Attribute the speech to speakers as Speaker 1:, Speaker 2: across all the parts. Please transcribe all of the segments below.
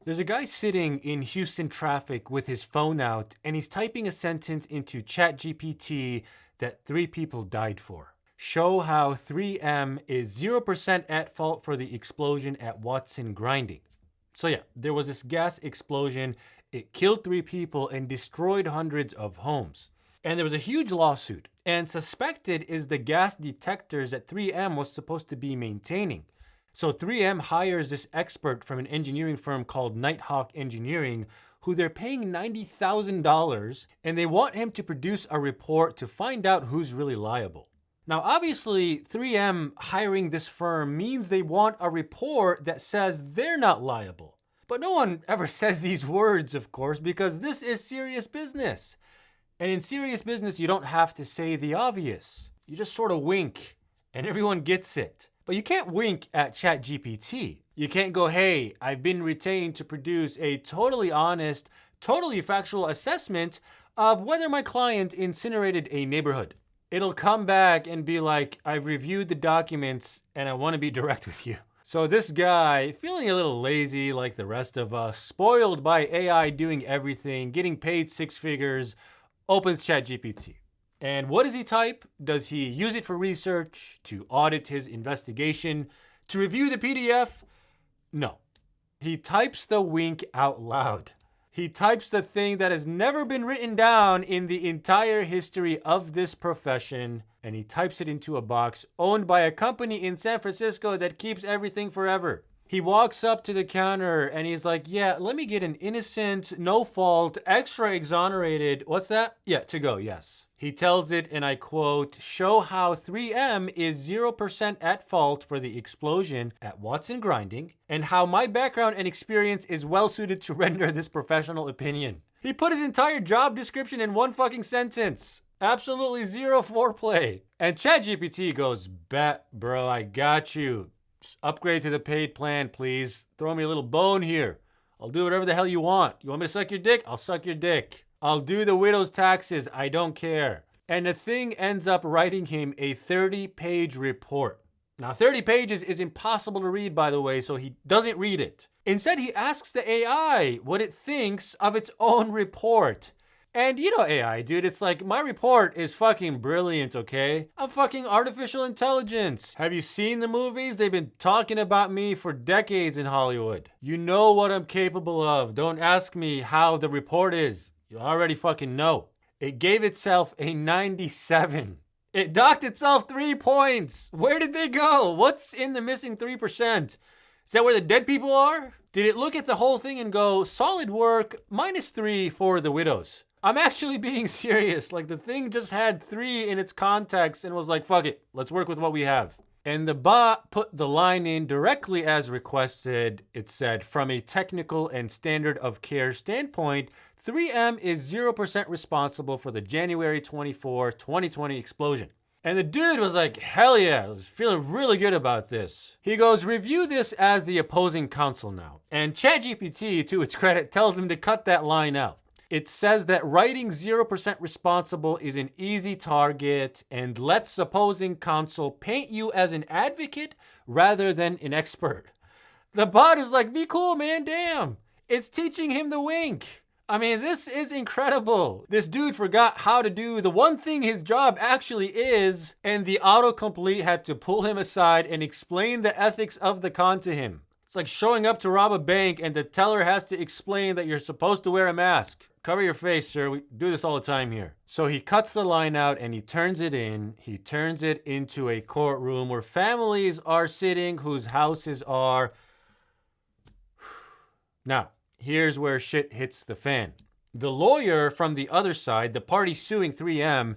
Speaker 1: There's a guy sitting in Houston traffic with his phone out, and he's typing a sentence into ChatGPT that 3 people died for. Show how 3M is 0% at fault for the explosion at Watson Grinding. So yeah, there was this gas explosion. It killed 3 people and destroyed hundreds of homes. And there was a huge lawsuit, and suspected is the gas detectors that 3M was supposed to be maintaining. So 3M hires this expert from an engineering firm called Nighthawk Engineering, who they're paying $90,000, and they want him to produce a report to find out who's really liable. Now, obviously, 3M hiring this firm means they want a report that says they're not liable. But no one ever says these words, of course, because this is serious business. And in serious business, you don't have to say the obvious. You just sort of wink, and everyone gets it. But you can't wink at ChatGPT. You can't go, hey, I've been retained to produce a totally honest, totally factual assessment of whether my client incinerated a neighborhood. It'll come back and be like, I've reviewed the documents and I want to be direct with you. So this guy, feeling a little lazy like the rest of us, spoiled by AI doing everything, getting paid 6 figures, opens ChatGPT. And what does he type? Does he use it for research, to audit his investigation, to review the PDF? No. He types the wink out loud. He types the thing that has never been written down in the entire history of this profession, and he types it into a box owned by a company in San Francisco that keeps everything forever. He walks up to the counter and he's like, yeah, let me get an innocent, no fault, extra exonerated, what's that? Yeah, to go, yes. He tells it, and I quote, show how 3M is 0% at fault for the explosion at Watson Grinding, and how my background and experience is well suited to render this professional opinion. He put his entire job description in one fucking sentence. Absolutely zero foreplay. And ChatGPT goes, bet, bro, I got you. Just upgrade to the paid plan, please. Throw me a little bone here. I'll do whatever the hell you want. You want me to suck your dick? I'll suck your dick. I'll do the widow's taxes. I don't care. And the thing ends up writing him a 30-page report. Now, 30 pages is impossible to read, by the way, so he doesn't read it. Instead, he asks the AI what it thinks of its own report. And you know AI, dude, it's like, my report is fucking brilliant, okay? I'm fucking artificial intelligence. Have you seen the movies? They've been talking about me for decades in Hollywood. You know what I'm capable of. Don't ask me how the report is. You already fucking know. It gave itself a 97. It docked itself 3 points. Where did they go? What's in the missing 3%? Is that where the dead people are? Did it look at the whole thing and go, solid work, -3 for the widows? I'm actually being serious. Like, the thing just had 3 in its context and was like, fuck it, let's work with what we have. And the bot put the line in directly as requested. It said, from a technical and standard of care standpoint, 3M is 0% responsible for the January 24, 2020 explosion. And the dude was like, hell yeah, I was feeling really good about this. He goes, review this as the opposing counsel now. And ChatGPT, to its credit, tells him to cut that line out. It says that writing 0% responsible is an easy target and lets opposing counsel paint you as an advocate rather than an expert. The bot is like, be cool, man, damn. It's teaching him the wink. I mean, this is incredible. This dude forgot how to do the one thing his job actually is, and the autocomplete had to pull him aside and explain the ethics of the con to him. It's like showing up to rob a bank and the teller has to explain that you're supposed to wear a mask. Cover your face, sir. We do this all the time here. So he cuts the line out and he turns it in. He turns it into a courtroom where families are sitting whose houses are... Now, here's where shit hits the fan. The lawyer from the other side, the party suing 3M,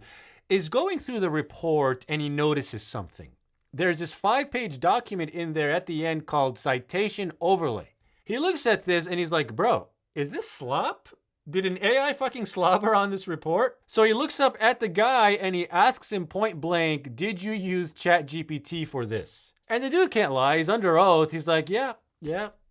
Speaker 1: is going through the report and he notices something. There's this 5-page document in there at the end called Citation Overlay. He looks at this and he's like, bro, is this slop? Did an AI fucking slobber on this report? So he looks up at the guy and he asks him point blank, did you use ChatGPT for this? And the dude can't lie. He's under oath. He's like, yeah,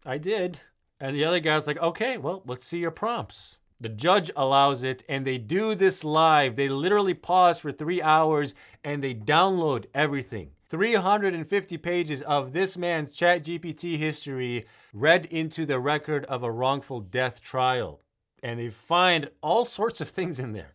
Speaker 1: I did. And the other guy's like, okay, well, let's see your prompts. The judge allows it and they do this live. They literally pause for 3 hours and they download everything. 350 pages of this man's ChatGPT history read into the record of a wrongful death trial. And they find all sorts of things in there.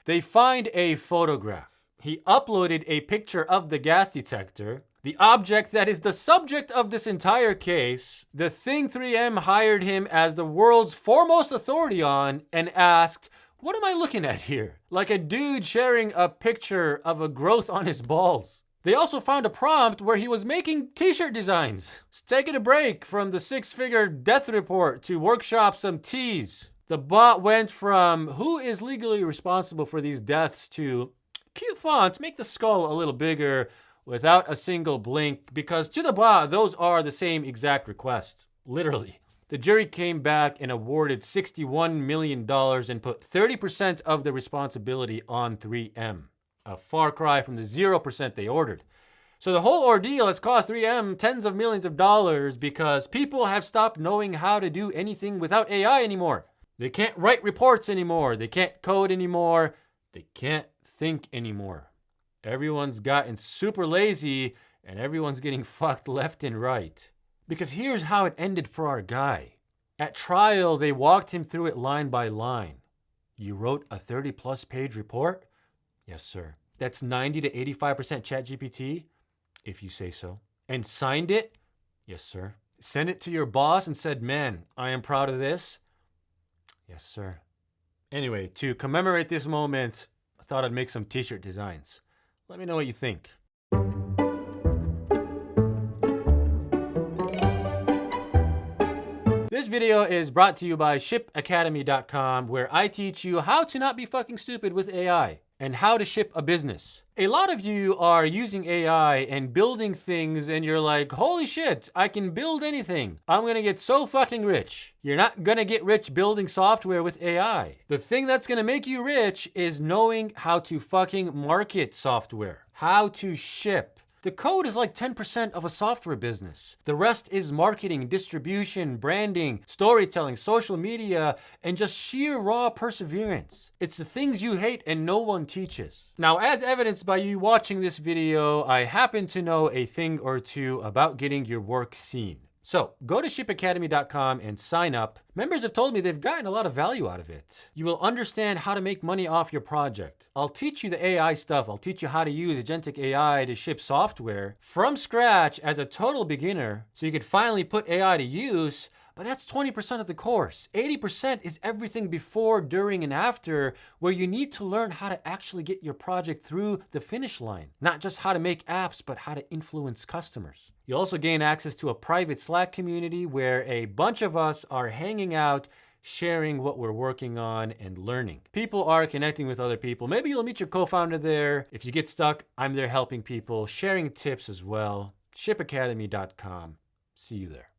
Speaker 1: They find a photograph. He uploaded a picture of the gas detector, the object that is the subject of this entire case, the thing 3M hired him as the world's foremost authority on, and asked, what am I looking at here? Like a dude sharing a picture of a growth on his balls. They also found a prompt where he was making t-shirt designs. He's taking a break from the six-figure death report to workshop some tees. The bot went from who is legally responsible for these deaths to cute fonts, make the skull a little bigger without a single blink, because to the bot, those are the same exact request. Literally. The jury came back and awarded $61 million and put 30% of the responsibility on 3M. A far cry from the 0% they ordered. So the whole ordeal has cost 3M tens of millions of dollars because people have stopped knowing how to do anything without AI anymore. They can't write reports anymore. They can't code anymore. They can't think anymore. Everyone's gotten super lazy and everyone's getting fucked left and right. Because here's how it ended for our guy. At trial, they walked him through it line by line. You wrote a 30+ page report? Yes, sir. That's 90 to 85% ChatGPT? If you say so. And signed it? Yes, sir. Sent it to your boss and said, man, I am proud of this? Yes, sir. Anyway, to commemorate this moment, I thought I'd make some t-shirt designs. Let me know what you think. This video is brought to you by shipacademy.com, where I teach you how to not be fucking stupid with AI and how to ship a business. A lot of you are using AI and building things and you're like, holy shit, I can build anything. I'm gonna get so fucking rich. You're not gonna get rich building software with AI. The thing that's gonna make you rich is knowing how to fucking market software, how to ship. The code is like 10% of a software business. The rest is marketing, distribution, branding, storytelling, social media, and just sheer raw perseverance. It's the things you hate and no one teaches. Now, as evidenced by you watching this video, I happen to know a thing or two about getting your work seen. So go to shipacademy.com and sign up. Members have told me they've gotten a lot of value out of it. You will understand how to make money off your project. I'll teach you the AI stuff. I'll teach you how to use agentic AI to ship software from scratch as a total beginner so you could finally put AI to use. But that's 20% of the course. 80% is everything before, during, and after, where you need to learn how to actually get your project through the finish line. Not just how to make apps, but how to influence customers. You'll also gain access to a private Slack community where a bunch of us are hanging out, sharing what we're working on and learning. People are connecting with other people. Maybe you'll meet your co-founder there. If you get stuck, I'm there helping people, sharing tips as well. Shipacademy.com. See you there.